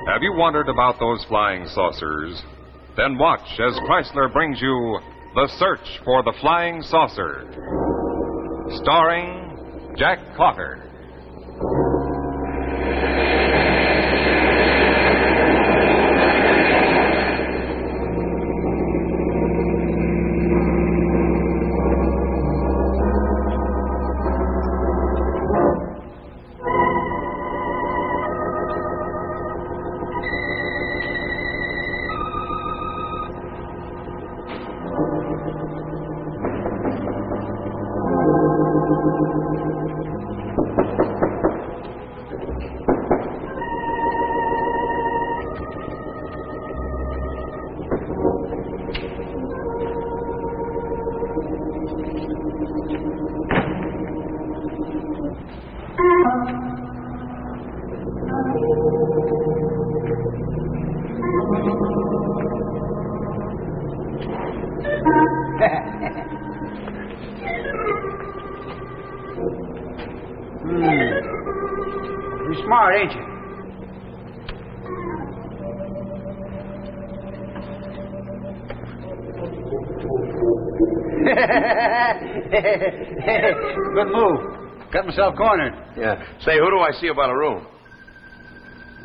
Have you wondered about those flying saucers? Then watch as Chrysler brings you The Search for the Flying Saucer, starring Jack Cotter. You're smart, ain't you? Good move. Got myself cornered. Yeah. Say, who do I see about a room?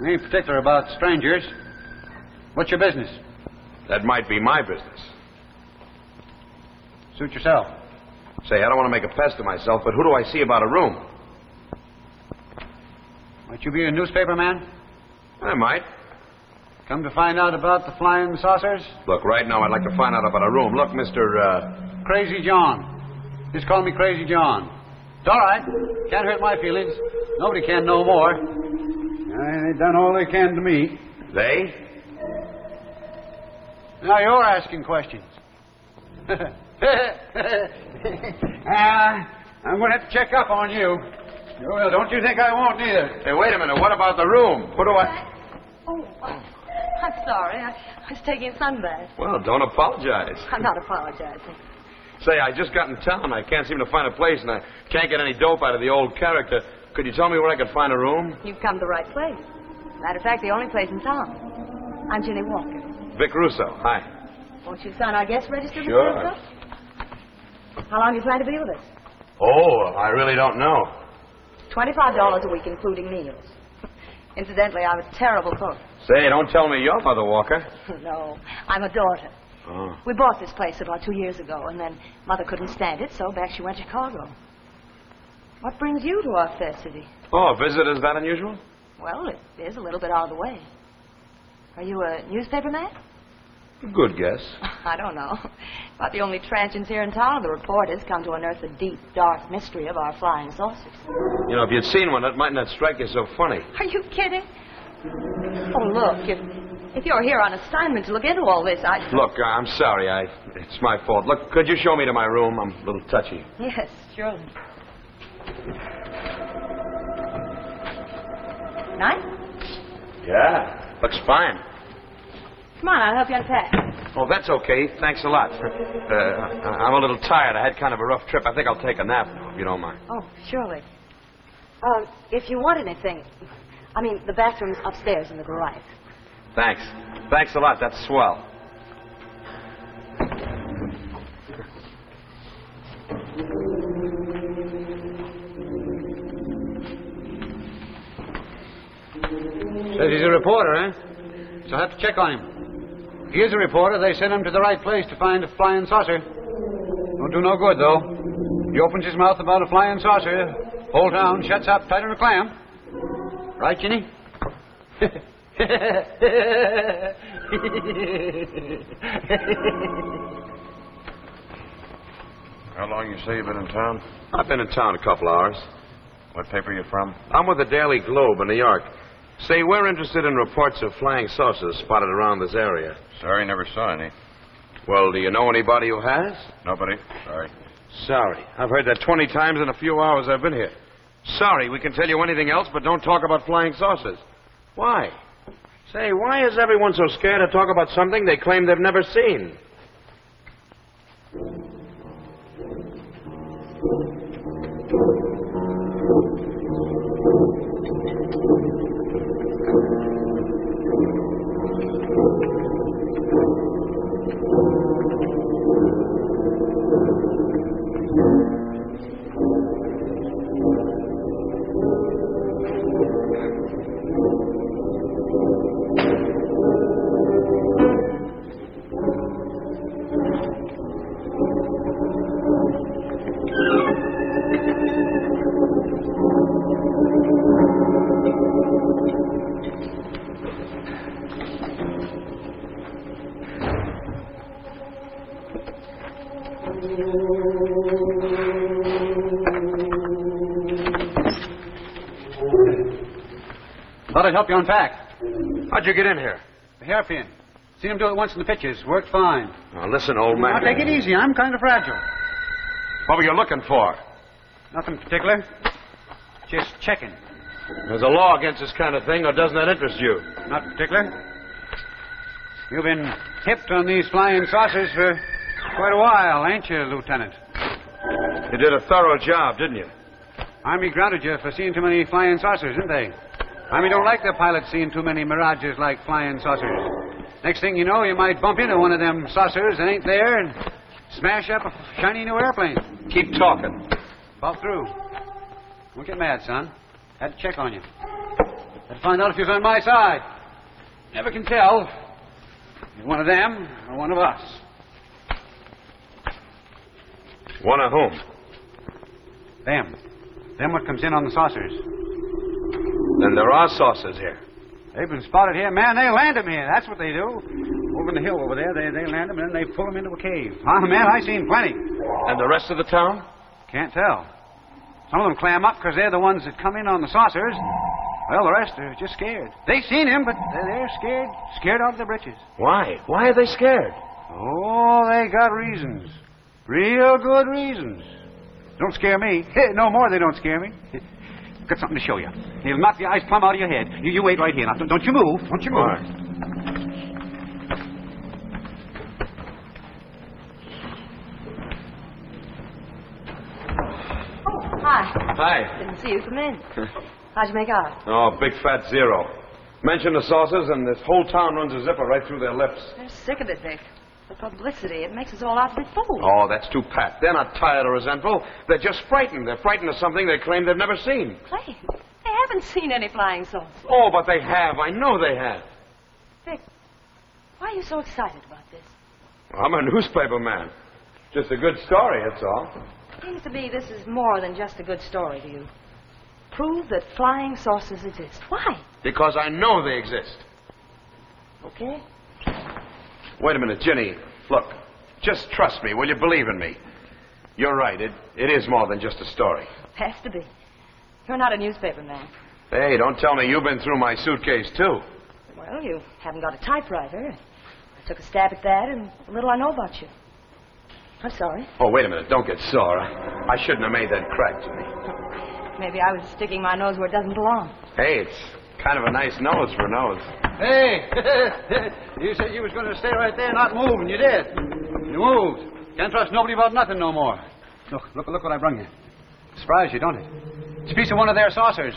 We ain't particular about strangers. What's your business? That might be my business. Suit yourself. Say, I don't want to make a pest of myself, but who do I see about a room? Might you be a newspaper man? I might. Come to find out about the flying saucers? Look, right now I'd like to find out about a room. Look, Mr. Crazy John. Just call me Crazy John. It's all right. Can't hurt my feelings. Nobody can no more. They done all they can to me. They? Now you're asking questions. I'm going to have to check up on you. Well, don't you think I won't either. Hey, wait a minute. What about the room? What do I... Oh, I'm sorry. I was taking a sunbath. Well, don't apologize. I'm not apologizing. Say, I just got in town. I can't seem to find a place, and I can't get any dope out of the old character. Could you tell me where I could find a room? You've come to the right place. Matter of fact, the only place in town. I'm Ginny Walker. Vic Russo. Hi. Won't you sign our guest register, Sure. Mr. Russo? How long do you plan to be with us? Oh, I really don't know. $25 a week, including meals. Incidentally, I'm a terrible cook. Say, don't tell me you're Mother Walker. No, I'm a daughter. Oh. We bought this place about 2 years ago, and then Mother couldn't stand it, so back she went to Chicago. What brings you to our fair city? Oh, a visit, is that unusual? Well, it is a little bit out of the way. Are you a newspaper man? Good guess. I don't know. About the only transients here in town are the reporters come to unearth the deep, dark mystery of our flying saucers. You know, if you'd seen one, it might not strike you so funny. Are you kidding? Oh, look, if you're here on assignment to look into all this, Look, I'm sorry. It's my fault. Look, could you show me to my room? I'm a little touchy. Yes, surely. Nice? Yeah, looks fine. Come on, I'll help you unpack. Oh, that's okay. Thanks a lot. I'm a little tired. I had kind of a rough trip. I think I'll take a nap now, if you don't mind. Oh, surely. If you want anything, the bathroom's upstairs in the garage. Thanks. Thanks a lot. That's swell. Says he's a reporter, eh? So I'll have to check on him. If he is a reporter, they send him to the right place to find a flying saucer. Won't do no good, though. He opens his mouth about a flying saucer, whole town shuts up tighter than a clam. Right, Ginny? How long you say you've been in town? I've been in town a couple hours. What paper you from? I'm with the Daily Globe in New York. Say, we're interested in reports of flying saucers spotted around this area. Sorry, never saw any. Well, do you know anybody who has? Nobody. Sorry. Sorry. I've heard that 20 times in a few hours I've been here. Sorry, we can tell you anything else, but don't talk about flying saucers. Why? Say, why is everyone so scared to talk about something they claim they've never seen? Thought I'd help you unpack. How'd you get in here? The hairpin. Seen him do it once in the pictures. Worked fine. Now, listen, old man. Now, take it easy. I'm kind of fragile. What were you looking for? Nothing particular. Just checking. There's a law against this kind of thing, or doesn't that interest you? Not particular. You've been hipped on these flying saucers for quite a while, ain't you, Lieutenant? You did a thorough job, didn't you? Army grounded you for seeing too many flying saucers, didn't they? Army don't like their pilots seeing too many mirages like flying saucers. Next thing you know, you might bump into one of them saucers that ain't there and smash up a shiny new airplane. Keep talking. About through. Don't get mad, son. Had to check on you. Had to find out if you was on my side. Never can tell. You're one of them or one of us. One of whom? Them. Them what comes in on the saucers. Then there are saucers here. They've been spotted here. Man, they land them here. That's what they do. Over in the hill over there, they land them and then they pull them into a cave. Ah, man, I seen plenty. And the rest of the town? Can't tell. Some of them clam up because they're the ones that come in on the saucers. Well, the rest are just scared. They seen him, but they're scared. Scared out of their britches. Why? Why are they scared? Oh, they got reasons. Real good reasons. Don't scare me. No more they don't scare me. Got something to show you. He'll knock the eyes plumb out of your head. You wait right here. Now, don't you move. Don't you move. All right. Oh, hi. Hi. Didn't see you come in. How'd you make out? Oh, big fat zero. Mention the saucers, and this whole town runs a zipper right through their lips. They're sick of it, Vic. The publicity, it makes us all out to be fools. Oh, that's too pat. They're not tired or resentful. They're just frightened. They're frightened of something they claim they've never seen. Clay, they haven't seen any flying saucers. Oh, but they have. I know they have. Vic, why are you so excited about this? I'm a newspaper man. Just a good story, that's all. Seems to me this is more than just a good story to you. Prove that flying saucers exist. Why? Because I know they exist. Okay. Wait a minute, Ginny. Look, just trust me. Will you believe in me? You're right. It is more than just a story. Has to be. You're not a newspaper man. Hey, don't tell me you've been through my suitcase, too. Well, you haven't got a typewriter. I took a stab at that, and little I know about you. I'm sorry. Oh, wait a minute. Don't get sore. I shouldn't have made that crack, Ginny. Maybe I was sticking my nose where it doesn't belong. Hey, it's kind of a nice nose for a nose. Hey! You said you was going to stay right there, not move, and you did. You moved. Can't trust nobody about nothing no more. Look what I brung you. Surprised you, don't it? It's a piece of one of their saucers.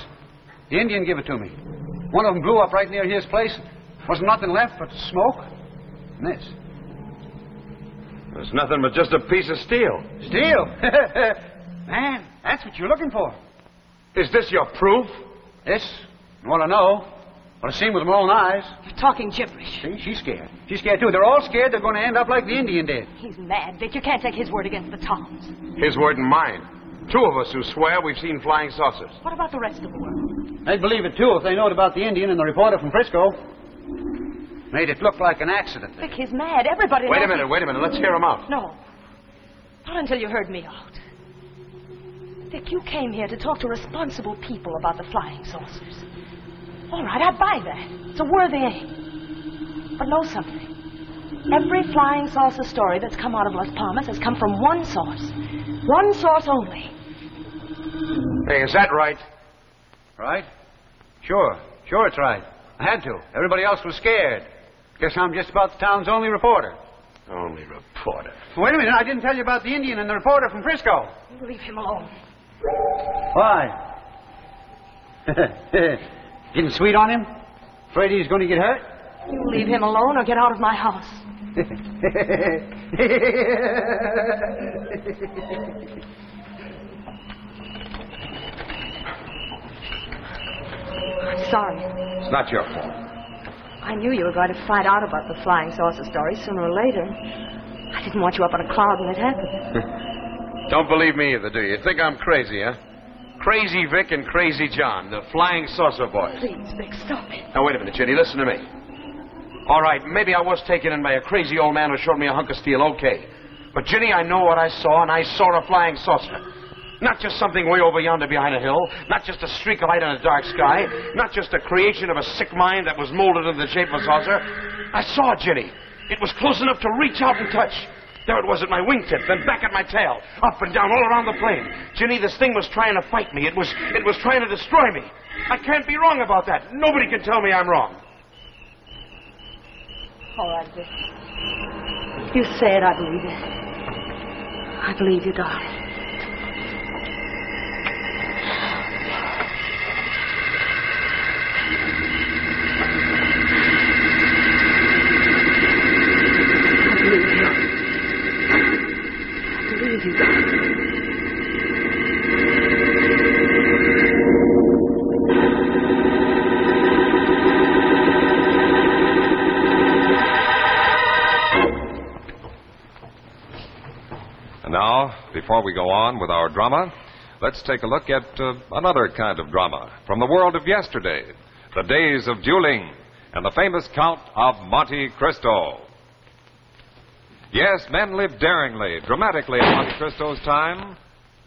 The Indian gave it to me. One of them blew up right near his place. Wasn't nothing left but smoke. And this. There's nothing but just a piece of steel. Steel? Man, that's what you're looking for. Is this your proof? This? What I know. What I've seen with my own eyes. You're talking gibberish. See, she's scared. She's scared, too. They're all scared they're going to end up like the Indian did. He's mad, Vic. You can't take his word against the Toms. His word and mine. Two of us who swear we've seen flying saucers. What about the rest of the world? They'd believe it, too, if they knowed about the Indian and the reporter from Frisco. Made it look like an accident. Vic, he's mad. Everybody Wait a knows minute. Let's hear him out. No. Not until you heard me out. Vic, you came here to talk to responsible people about the flying saucers. All right, I buy that. It's a worthy aim. But know something. Every flying saucer story that's come out of Las Palmas has come from one source. One source only. Hey, is that right? Right? Sure it's right. I had to. Everybody else was scared. Guess I'm just about the town's only reporter. Only reporter. Wait a minute, I didn't tell you about the Indian and the reporter from Frisco. You leave him alone. Why? Getting sweet on him? Afraid he's going to get hurt? You leave him alone or get out of my house. I'm sorry. It's not your fault. I knew you were going to find out about the flying saucer story sooner or later. I didn't want you up on a cloud when it happened. Don't believe me either, do you? Think I'm crazy, huh? Crazy Vic and Crazy John, the flying saucer boys. Please, Vic, stop it. Now, wait a minute, Jenny. Listen to me. All right, maybe I was taken in by a crazy old man who showed me a hunk of steel, okay. But, Jenny, I know what I saw, and I saw a flying saucer. Not just something way over yonder behind a hill. Not just a streak of light in a dark sky. Not just a creation of a sick mind that was molded into the shape of a saucer. I saw it, Ginny. It was close enough to reach out and touch. There it was at my wingtip, then back at my tail, up and down all around the plane. Ginny, this thing was trying to fight me. It was trying to destroy me. I can't be wrong about that. Nobody can tell me I'm wrong. All right, Vic. If you say it, I believe it. I believe you, darling. And now, before we go on with our drama, let's take a look at another kind of drama from the world of yesterday, the days of dueling and the famous Count of Monte Cristo. Yes, men lived daringly, dramatically in Monte Cristo's time.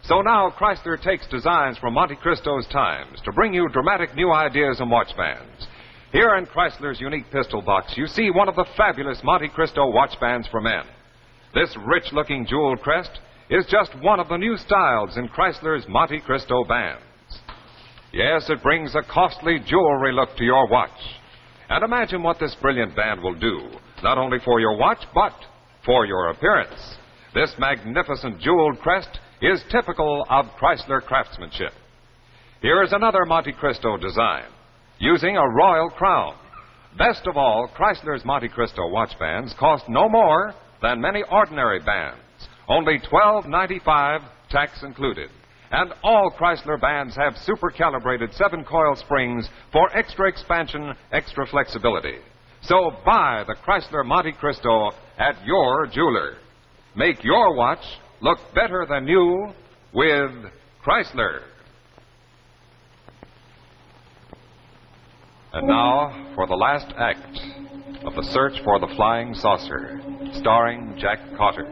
So now Chrysler takes designs from Monte Cristo's times to bring you dramatic new ideas and watch bands. Here in Chrysler's unique pistol box, you see one of the fabulous Monte Cristo watch bands for men. This rich-looking jeweled crest is just one of the new styles in Chrysler's Monte Cristo bands. Yes, it brings a costly jewelry look to your watch. And imagine what this brilliant band will do, not only for your watch, but for your appearance. This magnificent jeweled crest is typical of Chrysler craftsmanship. Here is another Monte Cristo design, using a royal crown. Best of all, Chrysler's Monte Cristo watch bands cost no more than many ordinary bands, only $12.95, tax included. And all Chrysler bands have super-calibrated 7-coil springs for extra expansion, extra flexibility. So buy the Chrysler Monte Cristo at your jeweler. Make your watch look better than new with Chrysler. And now for the last act of The Search for the Flying Saucer, starring Jack Cotter.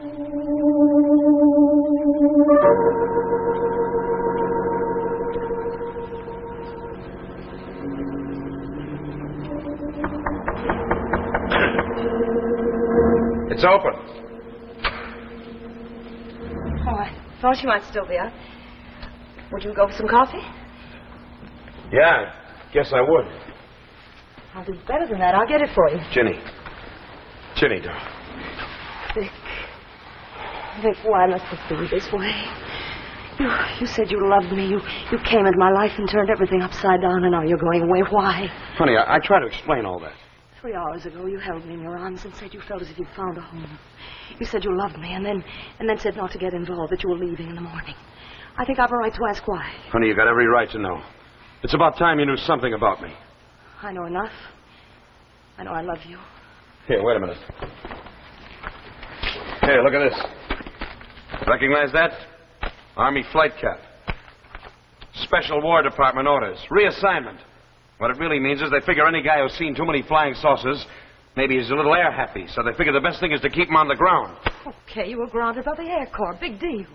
It's open. Oh, I thought you might still be up. Would you go for some coffee? Yeah, guess I would. I'll do better than that. I'll get it for you. Ginny, darling. Vic, why must it be this way? You said you loved me. You came into my life and turned everything upside down, and now you're going away. Why? Honey, I try to explain all that. 3 hours ago, you held me in your arms and said you felt as if you'd found a home. You said you loved me, and then said not to get involved, that you were leaving in the morning. I think I've a right to ask why. Honey, you got every right to know. It's about time you knew something about me. I know enough. I know I love you. Here, wait a minute. Here, look at this. Recognize that? Army flight cap. Special War Department orders. Reassignment. What it really means is they figure any guy who's seen too many flying saucers, maybe he's a little air happy, so they figure the best thing is to keep him on the ground. Okay, you were grounded by the Air Corps. Big deal.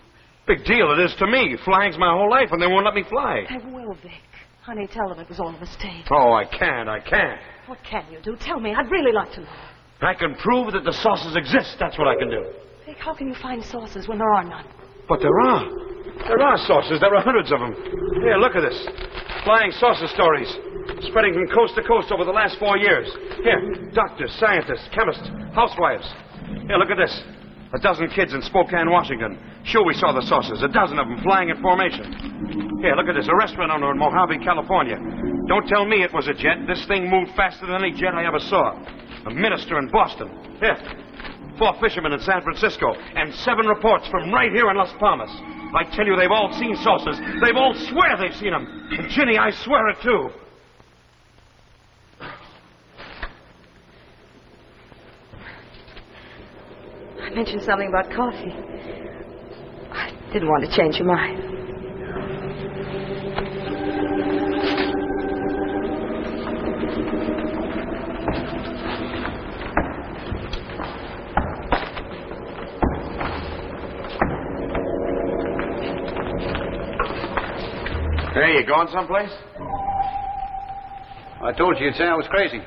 Big deal it is to me. Flying's my whole life, and they won't let me fly. I will, Vic. Honey, tell them it was all a mistake. Oh, I can't. What can you do? Tell me. I'd really like to know. I can prove that the saucers exist. That's what I can do. Vic, how can you find saucers when there are none? But there are. There are saucers. There are hundreds of them. Here, look at this. Flying saucer stories. Spreading from coast to coast over the last 4 years. Here, doctors, scientists, chemists, housewives. Here, look at this. 12 kids in Spokane, Washington. Sure, we saw the saucers. 12 of them flying in formation. Here, look at this. A restaurant owner in Mojave, California. Don't tell me it was a jet. This thing moved faster than any jet I ever saw. A minister in Boston. Here. 4 fishermen in San Francisco. And 7 reports from right here in Las Palmas. I tell you, they've all seen saucers. They've all swear they've seen them. And Ginny, I swear it, too. I mentioned something about coffee. I didn't want to change your mind. Hey, you going someplace? I told you you'd say I was crazy.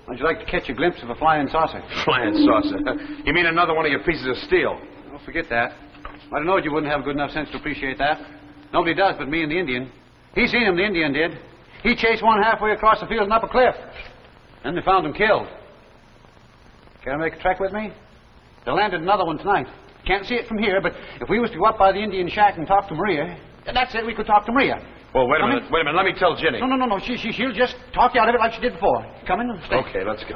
How'd you like to catch a glimpse of a flying saucer? Flying saucer. You mean another one of your pieces of steel? Don't forget that. I don't know you wouldn't have good enough sense to appreciate that. Nobody does but me and the Indian. He seen him, the Indian did. He chased one halfway across the field and up a cliff. Then they found him killed. Care to make a trek with me? They landed another one tonight. Can't see it from here, but if we was to go up by the Indian shack and talk to Maria, that's it, we could talk to Maria. Well, wait a minute. Let me tell Ginny. No. She'll just talk you out of it like she did before. Come in. Stay. Okay, let's go.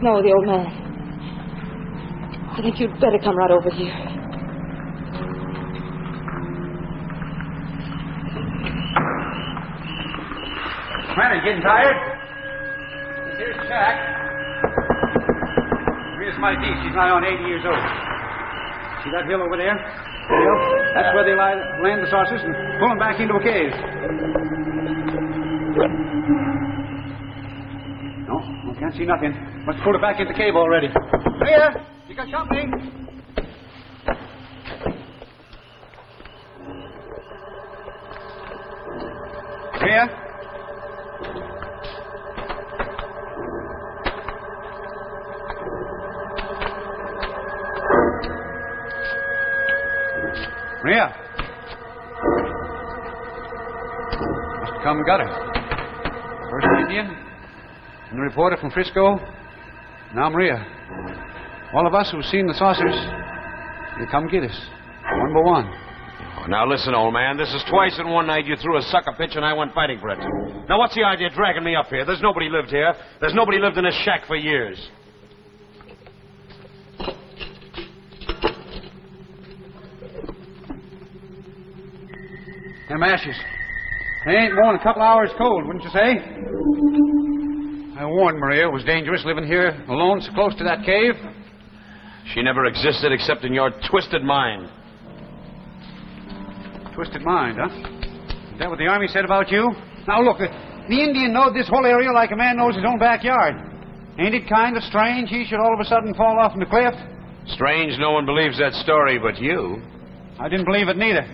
No, the old man. I think you'd better come right over here. Man, are you getting tired? Here's the shack. Maria's mighty deep. She's nigh on 80 years old. See that hill over there? The hill? That's where they land the saucers and pull them back into a cave. No, can't see nothing. Must have pulled it back into the cave already. Maria, you got company? Maria? Maria? Must have come and got her. First the Indian, and the reporter from Frisco. Now, Maria, all of us who've seen the saucers, you come get us, one by one. Oh, now, listen, old man. This is twice in one night you threw a sucker pitch and I went fighting for it. Now, what's the idea of dragging me up here? There's nobody lived here. There's nobody lived in this shack for years. Them ashes. They ain't more than a couple hours cold, wouldn't you say? I warned Maria it was dangerous living here alone so close to that cave. She never existed except in your twisted mind. Twisted mind, huh? Is that what the Army said about you? Now, look, the Indian knowed this whole area like a man knows his own backyard. Ain't it kind of strange he should all of a sudden fall off from the cliff? Strange no one believes that story but you. I didn't believe it neither.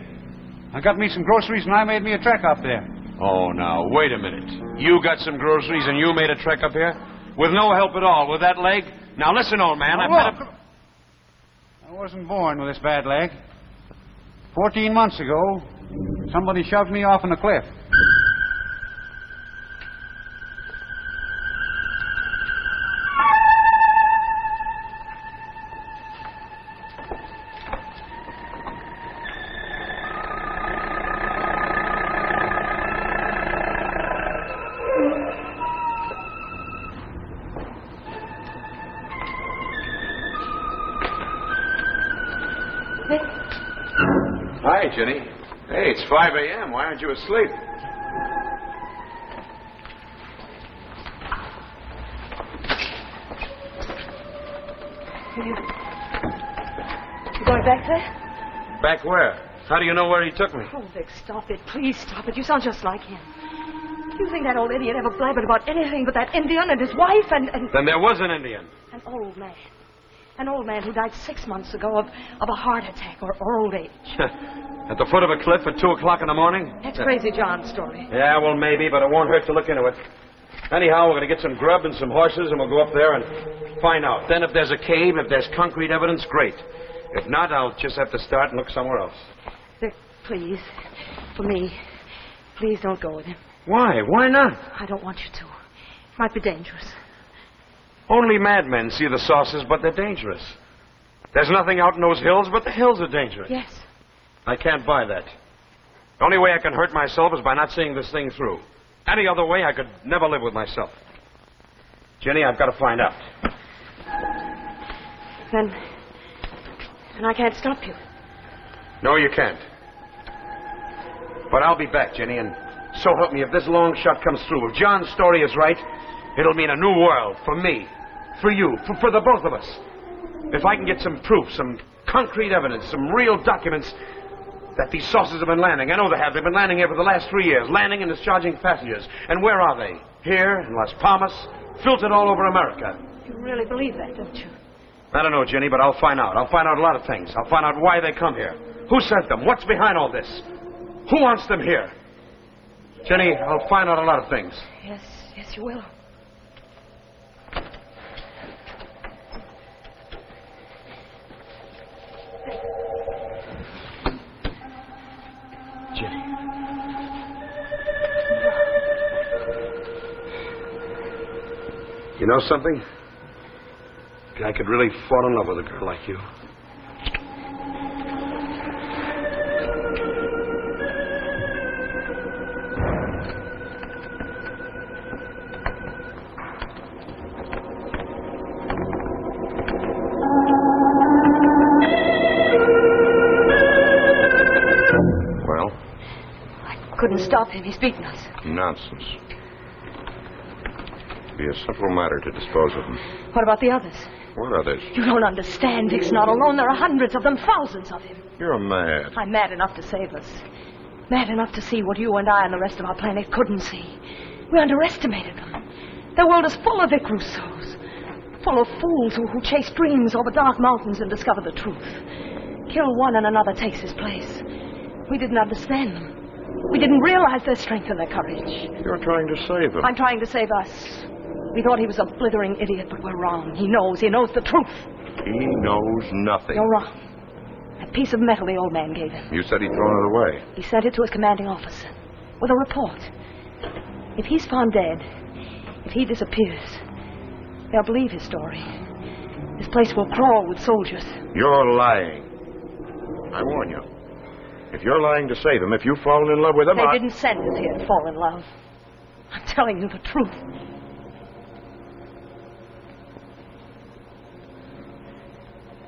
I got me some groceries and I made me a trek up there. Oh, now, wait a minute. You got some groceries and you made a trek up here? With no help at all, with that leg? Now, listen, old man, I wasn't born with this bad leg. 14 months ago, somebody shoved me off in a cliff. Hi, Jenny. Hey, it's 5 a.m. Why aren't you asleep? You going back there? Back where? How do you know where he took me? Oh, Vic, stop it. Please stop it. You sound just like him. You think that old idiot ever blabbered about anything but that Indian and his wife and... Then there was an Indian. An old man. An old man who died 6 months ago of a heart attack or old age. At the foot of a cliff at 2 o'clock in the morning? That's Crazy John's story. Yeah, well, maybe, but it won't hurt to look into it. Anyhow, we're going to get some grub and some horses, and we'll go up there and find out. Then if there's a cave, if there's concrete evidence, great. If not, I'll just have to start and look somewhere else. Vic, please. For me. Please don't go with him. Why? Why not? I don't want you to. It might be dangerous. Only madmen see the saucers, but they're dangerous. There's nothing out in those hills, but the hills are dangerous. Yes. I can't buy that. The only way I can hurt myself is by not seeing this thing through. Any other way, I could never live with myself. Jenny, I've got to find out. Then I can't stop you. No, you can't. But I'll be back, Jenny, and so help me, if this long shot comes through, if John's story is right, it'll mean a new world for me, for you, for the both of us. If I can get some proof, some concrete evidence, some real documents that these saucers have been landing. I know they have. They've been landing here for the last 3 years, landing and discharging passengers. And where are they? Here, in Las Palmas, filtered all over America. You really believe that, don't you? I don't know, Jenny, but I'll find out. I'll find out a lot of things. I'll find out why they come here. Who sent them? What's behind all this? Who wants them here? Jenny, I'll find out a lot of things. Yes, you will. Jenny. You know something? I could really fall in love with a girl like you. Well? I couldn't stop him. He's beaten us. Nonsense. Be a simple matter to dispose of them. What about the others? What others? You don't understand. Dick's not alone. There are hundreds of them, thousands of him. You're mad. I'm mad enough to save us. Mad enough to see what you and I and the rest of our planet couldn't see. We underestimated them. Their world is full of Vic Rousseaus. Full of fools who chase dreams over dark mountains and discover the truth. Kill one and another takes his place. We didn't understand them. We didn't realize their strength and their courage. You're trying to save them. I'm trying to save us. We thought he was a blithering idiot, but we're wrong. He knows the truth. He knows nothing. You're wrong. That piece of metal the old man gave him. You said he'd thrown it away. He sent it to his commanding officer with a report. If he's found dead, if he disappears, they'll believe his story. This place will crawl with soldiers. You're lying. I warn you. If you're lying to save him, if you've fallen in love with him, They didn't send us here to fall in love. I'm telling you the truth.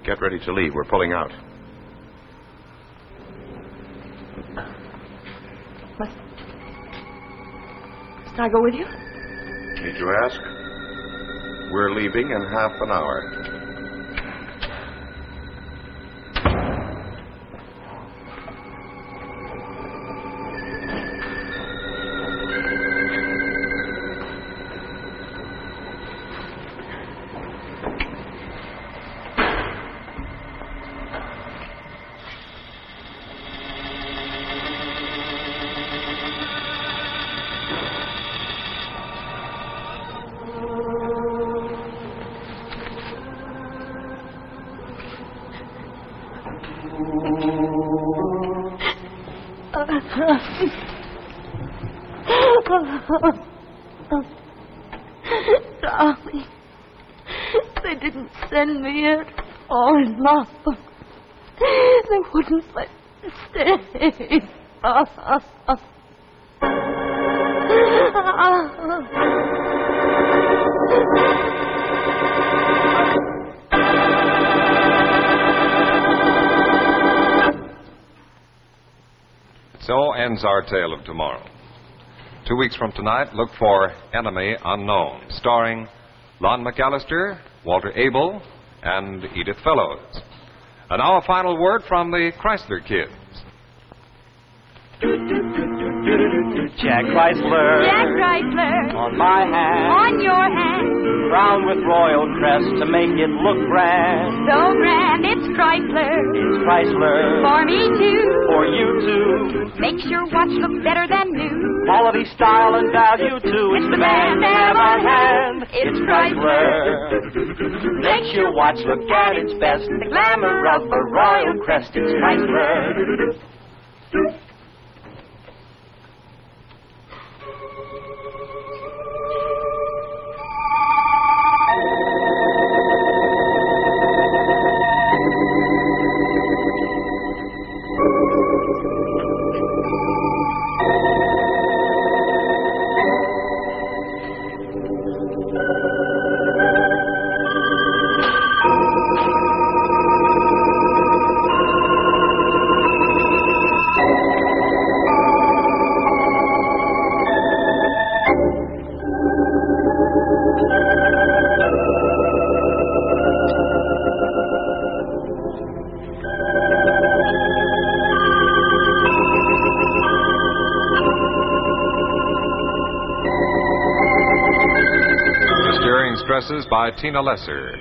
Get ready to leave. We're pulling out. Must I go with you? Need you ask? We're leaving in half an hour. Darling, they didn't send me here to fall in love. They wouldn't let me stay. So ends our tale of tomorrow. 2 weeks from tonight, look for Enemy Unknown, starring Lon McAllister, Walter Abel, and Edith Fellows. And now a final word from the Chrysler Kids. Jack Chrysler. Jack Chrysler. On my hand. On your hand. Crowned with royal crest to make it look grand. So grand, it's Chrysler. It's Chrysler. For me too. For you too. Makes your watch look better than new. Quality, style, and value too. It's the man to have on hand. It's Chrysler. Makes your watch look at its best. The glamour of a royal crest. It's Chrysler. stresses by Tina Lesser.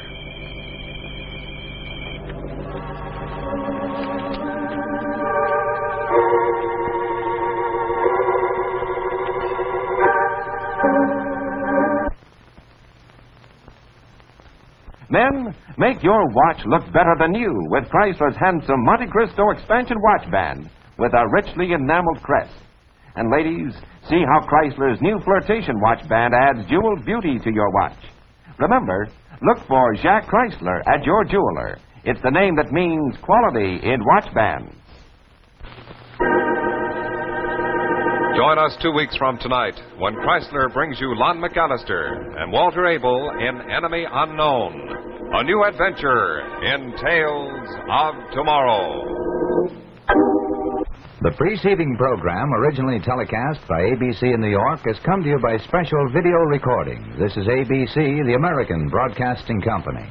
Men, make your watch look better than new with Chrysler's handsome Monte Cristo expansion watch band with a richly enameled crest. And ladies, see how Chrysler's new flirtation watch band adds jeweled beauty to your watch. Remember, look for Jacques Chrysler at your jeweler. It's the name that means quality in watch bands. Join us 2 weeks from tonight when Chrysler brings you Lon McAllister and Walter Abel in Enemy Unknown, a new adventure in Tales of Tomorrow. The preceding program, originally telecast by ABC in New York, has come to you by special video recording. This is ABC, the American Broadcasting Company.